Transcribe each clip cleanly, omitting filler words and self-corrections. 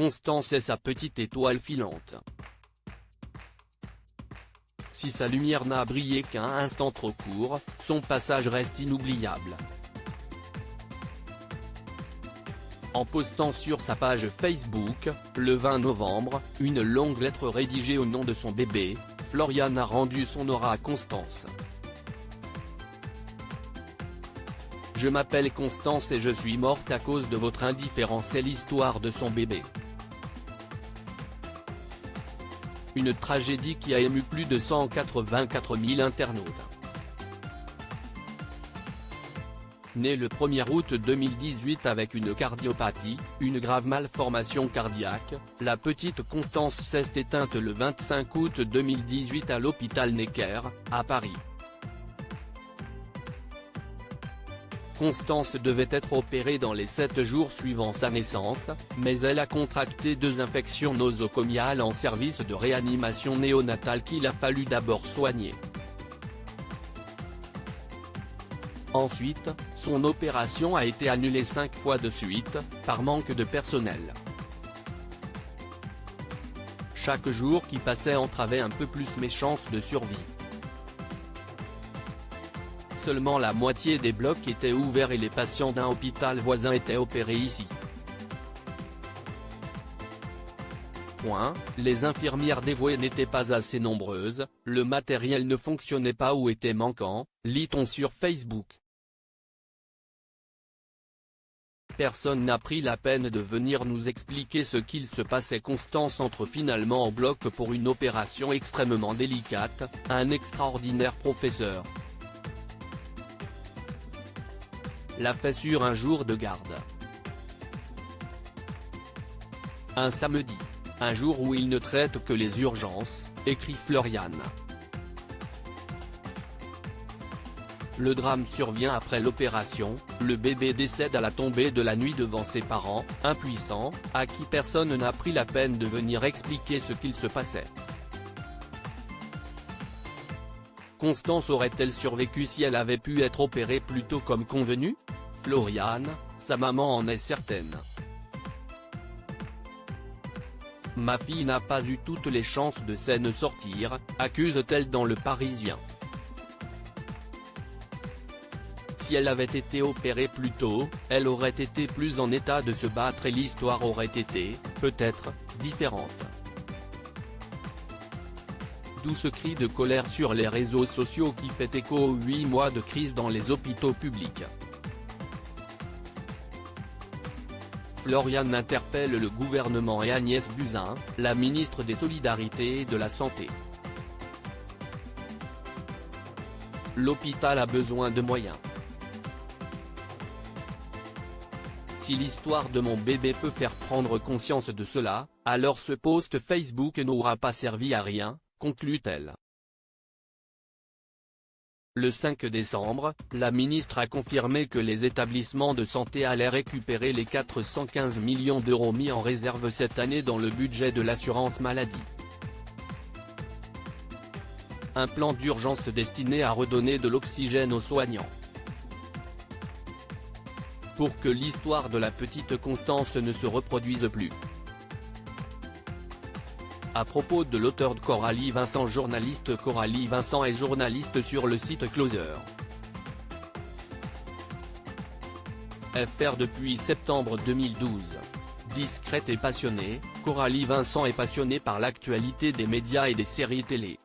Constance est sa petite étoile filante. Si sa lumière n'a brillé qu'un instant trop court, son passage reste inoubliable. En postant sur sa page Facebook, le 20 novembre, une longue lettre rédigée au nom de son bébé, Florian a rendu son aura à Constance. Je m'appelle Constance et je suis morte à cause de votre indifférence. C'est l'histoire de son bébé. Une tragédie qui a ému plus de 184 000 internautes. Née le 1er août 2018 avec une cardiopathie, une grave malformation cardiaque, la petite Constance s'est éteinte le 25 août 2018 à l'hôpital Necker, à Paris. Constance devait être opérée dans les 7 jours suivant sa naissance, mais elle a contracté 2 infections nosocomiales en service de réanimation néonatale qu'il a fallu d'abord soigner. Ensuite, son opération a été annulée 5 fois de suite, par manque de personnel. Chaque jour qui passait entravait un peu plus mes chances de survie. Seulement la moitié des blocs étaient ouverts et les patients d'un hôpital voisin étaient opérés ici. Les infirmières dévouées n'étaient pas assez nombreuses, le matériel ne fonctionnait pas ou était manquant, lit-on sur Facebook. Personne n'a pris la peine de venir nous expliquer ce qu'il se passait. Constance entre finalement au bloc pour une opération extrêmement délicate, un extraordinaire professeur l'a fait sur un jour de garde. Un samedi. Un jour où il ne traite que les urgences, écrit Florian. Le drame survient après l'opération, le bébé décède à la tombée de la nuit devant ses parents, impuissants, à qui personne n'a pris la peine de venir expliquer ce qu'il se passait. Constance aurait-elle survécu si elle avait pu être opérée plus tôt comme convenu? Florian, sa maman en est certaine. Ma fille n'a pas eu toutes les chances de s'en sortir, accuse-t-elle dans Le Parisien. Si elle avait été opérée plus tôt, elle aurait été plus en état de se battre et l'histoire aurait été, peut-être, différente. D'où ce cri de colère sur les réseaux sociaux qui fait écho aux 8 mois de crise dans les hôpitaux publics. Florian interpelle le gouvernement et Agnès Buzyn, la ministre des Solidarités et de la Santé. L'hôpital a besoin de moyens. Si l'histoire de mon bébé peut faire prendre conscience de cela, alors ce post Facebook n'aura pas servi à rien, conclut-elle. Le 5 décembre, la ministre a confirmé que les établissements de santé allaient récupérer les 415 millions d'euros mis en réserve cette année dans le budget de l'assurance maladie. Un plan d'urgence destiné à redonner de l'oxygène aux soignants. Pour que l'histoire de la petite Constance ne se reproduise plus. À propos de l'auteur de Coralie Vincent. Journaliste Coralie Vincent est journaliste sur le site Closer. FR depuis septembre 2012. Discrète et passionnée, Coralie Vincent est passionnée par l'actualité des médias et des séries télé.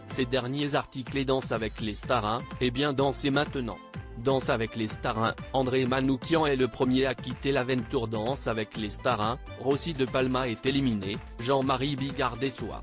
Ces derniers articles et Danse avec les stars 1, et bien Danse maintenant. Danse avec les stars 1, André Manoukian est le premier à quitter l'aventure. Danse avec les stars 1, Rossi de Palma est éliminé, Jean-Marie Bigard déçoit.